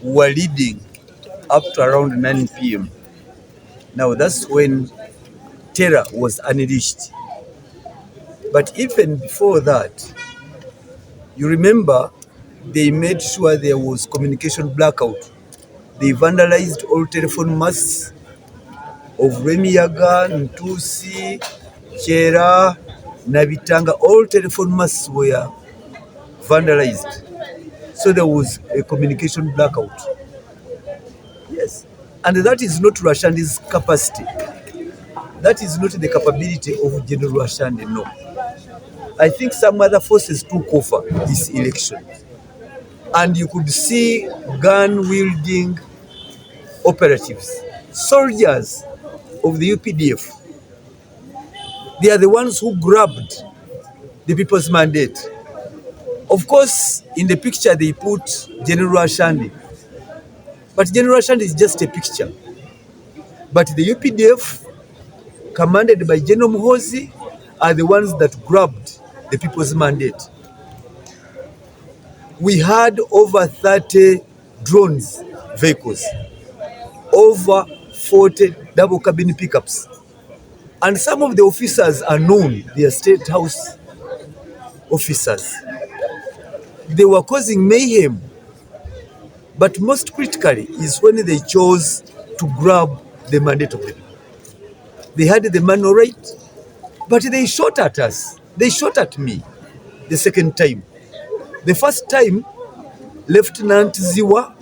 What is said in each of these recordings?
were leading up to around 9 p.m. Now that's when terror was unleashed. But even before that, you remember they made sure there was communication blackout. They vandalized all telephone masts of Rwemiyaga, Ntusi, Chera, Nabitanga. All telephone masts were vandalized. So there was a communication blackout. Yes. And that is not Rwashandi's capacity. That is not the capability of General Rwashandi, no. I think some other forces took over this election. And you could see gun-wielding operatives, soldiers of the UPDF. They are the ones who grabbed the people's mandate. Of course, in the picture they put General Rwashandi. But General Rwashandi is just a picture. But the UPDF, commanded by General Muhoozi, are the ones that grabbed the people's mandate. We had over 30 drones vehicles, over 40 double cabin pickups. And some of the officers are known, they are State House officers. They were causing mayhem. But most critically is when they chose to grab the mandate of the people. They had the man all right, but they shot at us. They shot at me the second time. The first time, Lieutenant Ziwa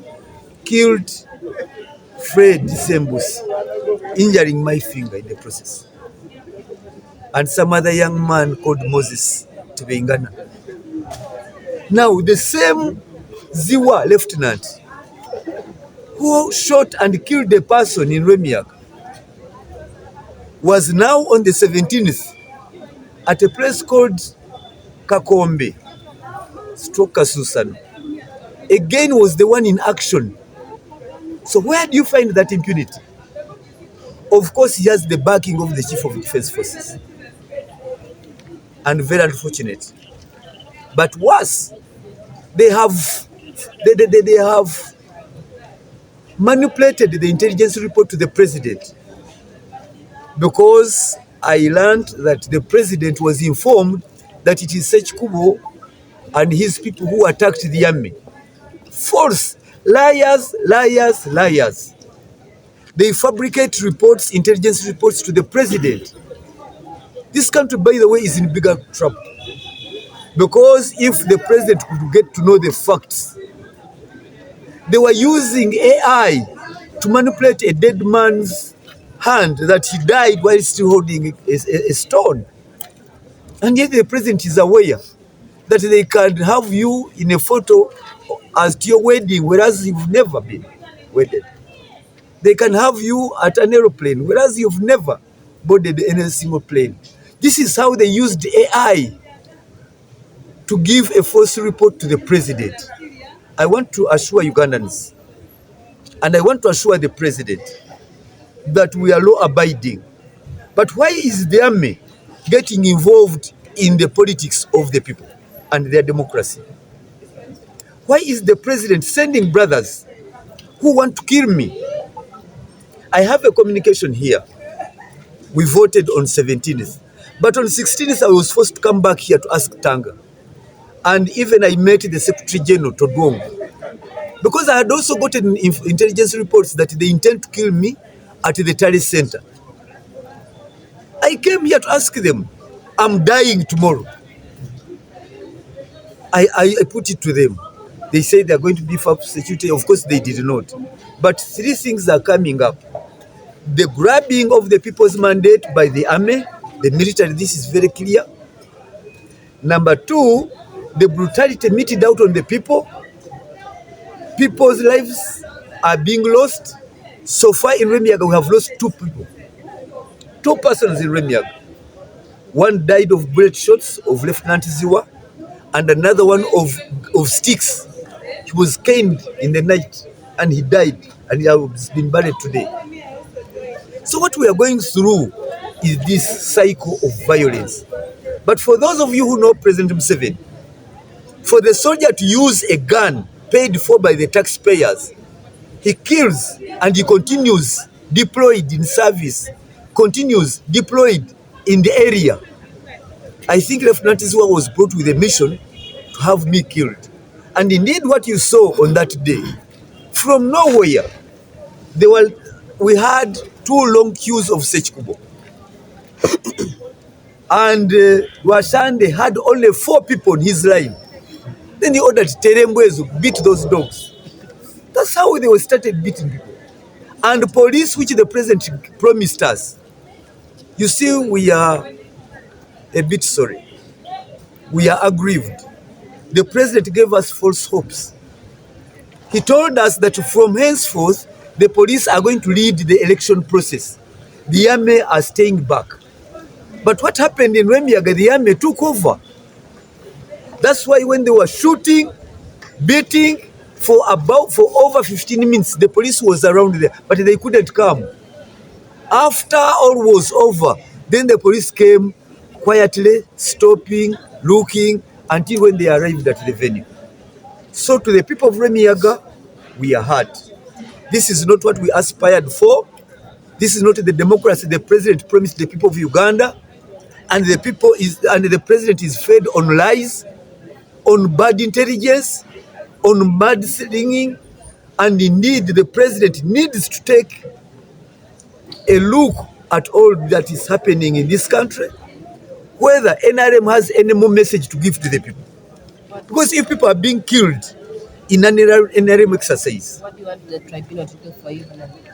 killed Fred Sembus, injuring my finger in the process. And some other young man called Moses Tibengana. Now, the same Ziwa lieutenant who shot and killed a person in Rwemiyaga was now on the 17th at a place called Kakombe, stroke Kasusano. Again was the one in action. So where do you find that impunity? Of course, he has the backing of the Chief of Defense Forces. And very unfortunate. But worse, they have manipulated the intelligence report to the president, because I learned that the president was informed that it is Ssekikubo and his people who attacked the army. False. Liars, liars, liars. They fabricate reports, intelligence reports to the president. This country, by the way, is in bigger trouble. Because if the president could get to know the facts, they were using AI to manipulate a dead man's hand that he died while still holding a stone. And yet the president is aware that they can have you in a photo as to your wedding, whereas you've never been wedded. They can have you at an aeroplane, whereas you've never boarded any single plane. This is how they used AI to give a false report to the president. I want to assure Ugandans, and I want to assure the president, that we are law-abiding. But why is the army getting involved in the politics of the people and their democracy? Why is the president sending brothers who want to kill me? I have a communication here. We voted on 17th. But on 16th, I was forced to come back here to ask Tanga. And even I met the Secretary General, Todwong, because I had also gotten intelligence reports that they intend to kill me at the Tally Center. I came here to ask them, I'm dying tomorrow. I put it to them. They say they're going to beef up security. Of course, they did not. But three things are coming up. The grabbing of the people's mandate by the army, the military, this is very clear. Number two, the brutality meted out on the people. People's lives are being lost. So far in Rwemiyaga, we have lost two people. Two persons in Rwemiyaga. One died of bullet shots of Lieutenant Ziwa, and another one of sticks. He was caned in the night, and he died, and he has been buried today. So what we are going through is this cycle of violence. But for those of you who know President Museveni, for the soldier to use a gun paid for by the taxpayers. He kills and he continues deployed in service, continues deployed in the area. I think Lieutenant Zwa was brought with a mission to have me killed. And indeed what you saw on that day, from nowhere, we had 2 long queues of Ssekikubo. And Rwashande had only 4 people in his line. Then he ordered Terembwezu to beat those dogs. That's how they were started beating people. And the police, which the president promised us, you see, we are a bit sorry. We are aggrieved. The president gave us false hopes. He told us that from henceforth, the police are going to lead the election process. The army are staying back. But what happened in Rwemiyaga, the army took over. That's why when they were shooting, beating, for over 15 minutes, the police was around there, but they couldn't come. After all was over, then the police came quietly, stopping, looking, until when they arrived at the venue. So to the people of Rwemiyaga, we are hurt. This is not what we aspired for. This is not the democracy the president promised the people of Uganda. And the president is fed on lies, on bad intelligence, on mudslinging, and indeed the president needs to take a look at all that is happening in this country, whether NRM has any more message to give to the people. Because if people are being killed in an NRM exercise, what do you want the tribunal to do for you?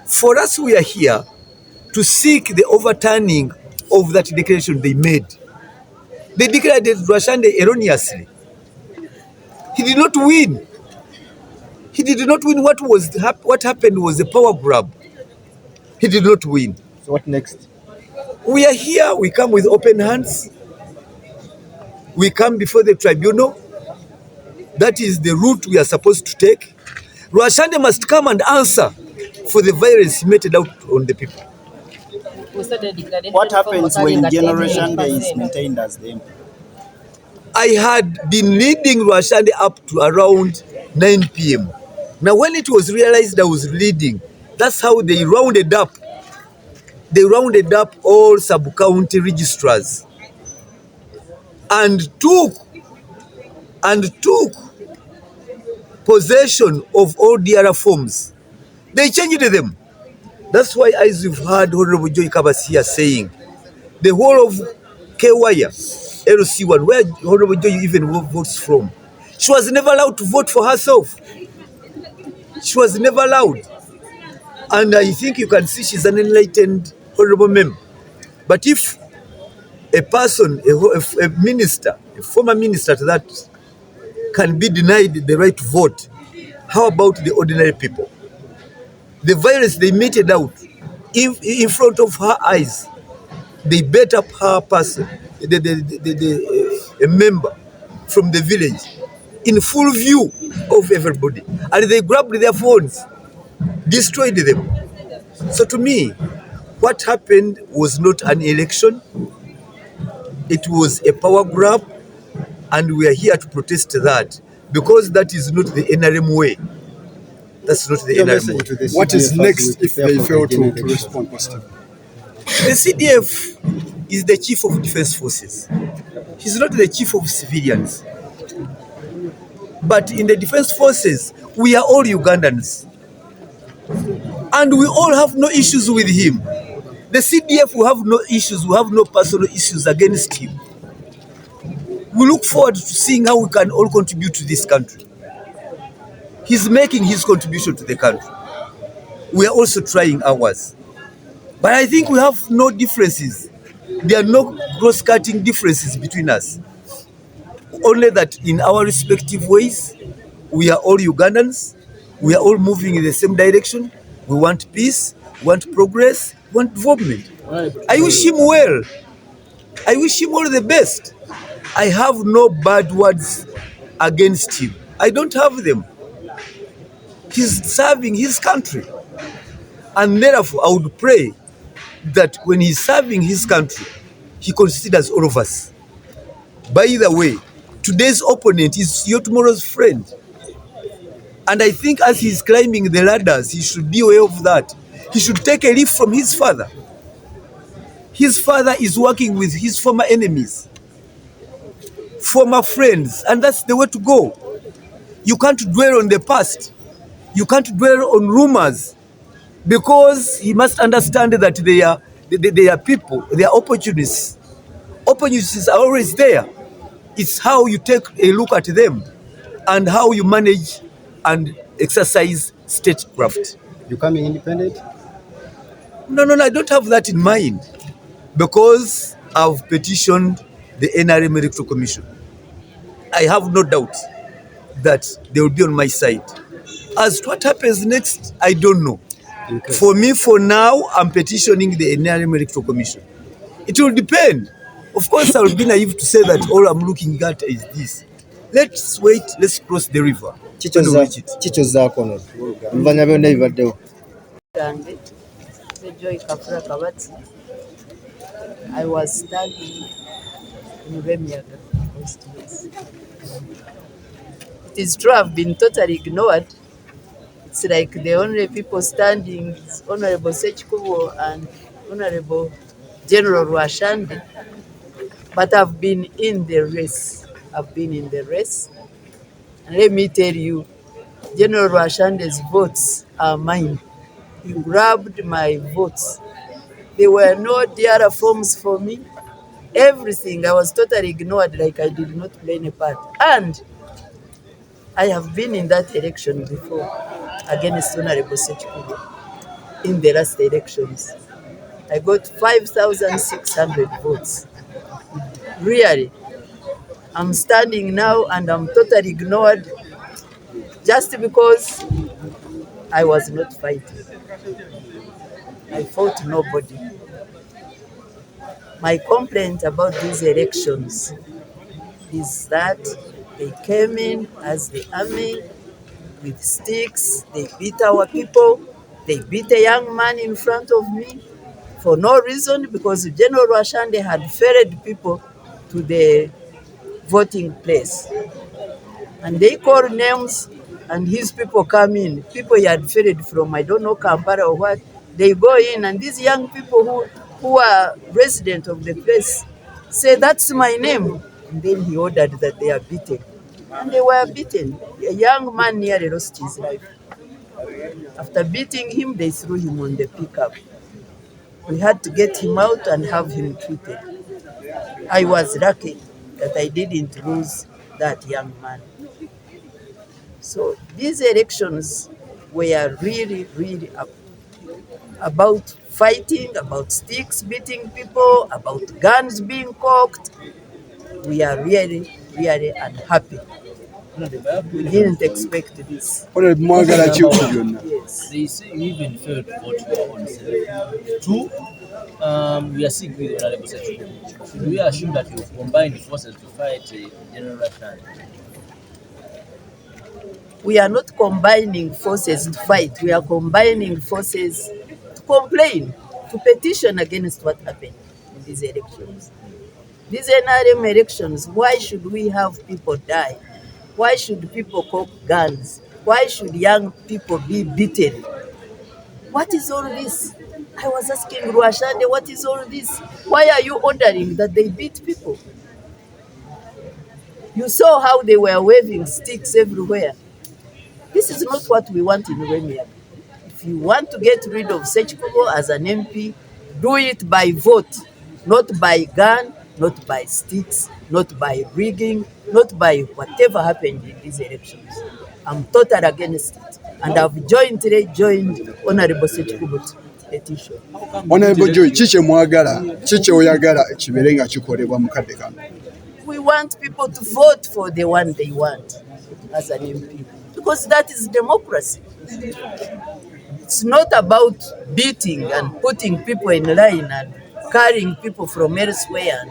For us, we are here to seek the overturning of that declaration they made. They declared that Rwashande erroneously. He did not win. He did not win. What happened was a power grab. He did not win. So what next? We are here. We come with open hands. We come before the tribunal. That is the route we are supposed to take. Rwashande must come and answer for the violence he meted out on the people. What happens when Generation Day is maintained as the emperor? I had been leading Rwashande up to around 9 p.m. Now, when it was realized I was leading, that's how they rounded up. They rounded up all sub-county registrars and took possession of all the other forms. They changed them. That's why, as you've heard Honorable Joy Kabasi here saying, the whole of Kewaya, LC1, where Honorable Joy even votes from, she was never allowed to vote for herself. She was never allowed. And I think you can see she's an enlightened honorable member. But if a person, a minister, a former minister to that, can be denied the right to vote, how about the ordinary people? The violence they meted out in front of her eyes, they bet up her person, a member from the village, in full view of everybody. And they grabbed their phones, destroyed them. So to me, what happened was not an election. It was a power grab, and we are here to protest that, because that is not the NRM way. That's not the NRM way. What is next if they fail to respond positively? The CDF is the chief of defense forces. He's not the chief of civilians. But in the defense forces, we are all Ugandans. And we all have no issues with him. The CDF will have no issues, we have no personal issues against him. We look forward to seeing how we can all contribute to this country. He's making his contribution to the country. We are also trying ours. But I think we have no differences. There are no cross-cutting differences between us. Only that in our respective ways, we are all Ugandans. We are all moving in the same direction. We want peace, we want progress, we want development. I wish him well. I wish him all the best. I have no bad words against him. I don't have them. He's serving his country. And therefore, I would pray that when he's serving his country, he considers all of us. By the way, today's opponent is your tomorrow's friend. And I think as he's climbing the ladders, he should be aware of that. He should take a leaf from his father. His father is working with his former enemies, former friends, and that's the way to go. You can't dwell on the past. You can't dwell on rumors, because he must understand that they are people, they are opportunists. Opportunities are always there. It's how you take a look at them and how you manage and exercise statecraft. Becoming independent? No, I don't have that in mind, because I've petitioned the NRM Electoral Commission. I have no doubt that they will be on my side. As to what happens next, I don't know. Okay. For me, for now, I'm petitioning the NRM Electoral Commission. It will depend. Of course, I would be naive to say that all I'm looking at is this. Let's wait, let's cross the river. When we reach it. Chicho zakono. Mvanya byonna bibaddewo. I was studying in Rwemiyaga. It is true I've been totally ignored. It's like the only people standing is Honorable Ssekikubo and Honorable General Rwashande. But I've been in the race. And let me tell you, General Rwashande's votes are mine. He grabbed my votes. There were no DRA forms for me. Everything, I was totally ignored, like I did not play any part. And I have been in that election before against Honorable Ssekikubo in the last elections. I got 5,600 votes. Really, I'm standing now and I'm totally ignored just because I was not fighting. I fought nobody. My complaint about these elections is that they came in as the army with sticks, they beat our people, they beat a young man in front of me for no reason, because General Rwashande had ferried people to the voting place. And they call names and his people come in. People he had ferried from, I don't know, Kampala or what, they go in, and these young people who are resident of the place say, "That's my name." And then he ordered that they are beaten. And they were beaten. A young man nearly lost his life. After beating him, they threw him on the pickup. We had to get him out and have him treated. I was lucky that I didn't lose that young man. So these elections were really, really about fighting, about sticks beating people, about guns being cocked. We are really, really unhappy. We didn't expect this. Yes. They say you even failed to vote for your own self. Two, we are sick with Honorable Ssekikubo. Should we assume that you've combined forces to fight General Rwashande? We are not combining forces to fight. We are combining forces to complain, to petition against what happened in these elections. These NRM elections, why should we have people die? Why should people cock guns? Why should young people be beaten? What is all this? I was asking Rwashande, what is all this? Why are you ordering that they beat people? You saw how they were waving sticks everywhere. This is not what we want in Rwemiyaga. If you want to get rid of Ssekikubo as an MP, do it by vote, not by gun, not by sticks, not by rigging, not by whatever happened in these elections. I'm totally against it. And I've jointly joined Honorable Ssekikubo's petition. Honorable Joy, chiche mwagala, chiche oyagala kibere nga kikolebwa mu kadde kano. We want people to vote for the one they want as an MP, because that is democracy. It's not about beating and putting people in line and carrying people from elsewhere.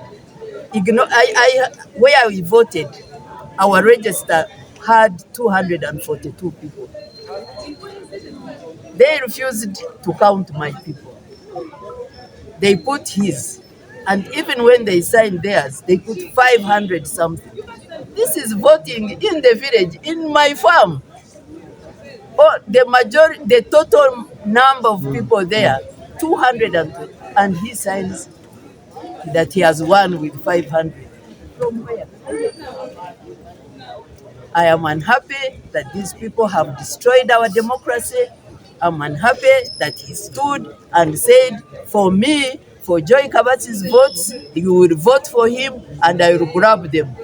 Where we voted, our register had 242 people. They refused to count my people. They put his. And even when they signed theirs, they put 500 something. This is voting in the village, in my farm. Oh, the majority, the total number of people there, 200, and he signs that he has won with 500. From where? I am unhappy that these people have destroyed our democracy. I'm unhappy that he stood and said, for me, for Joy Kabati's votes, you will vote for him and I will grab them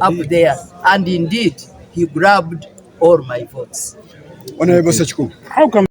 up there. And indeed, he grabbed all my votes. Honorable Ssekikubo. How come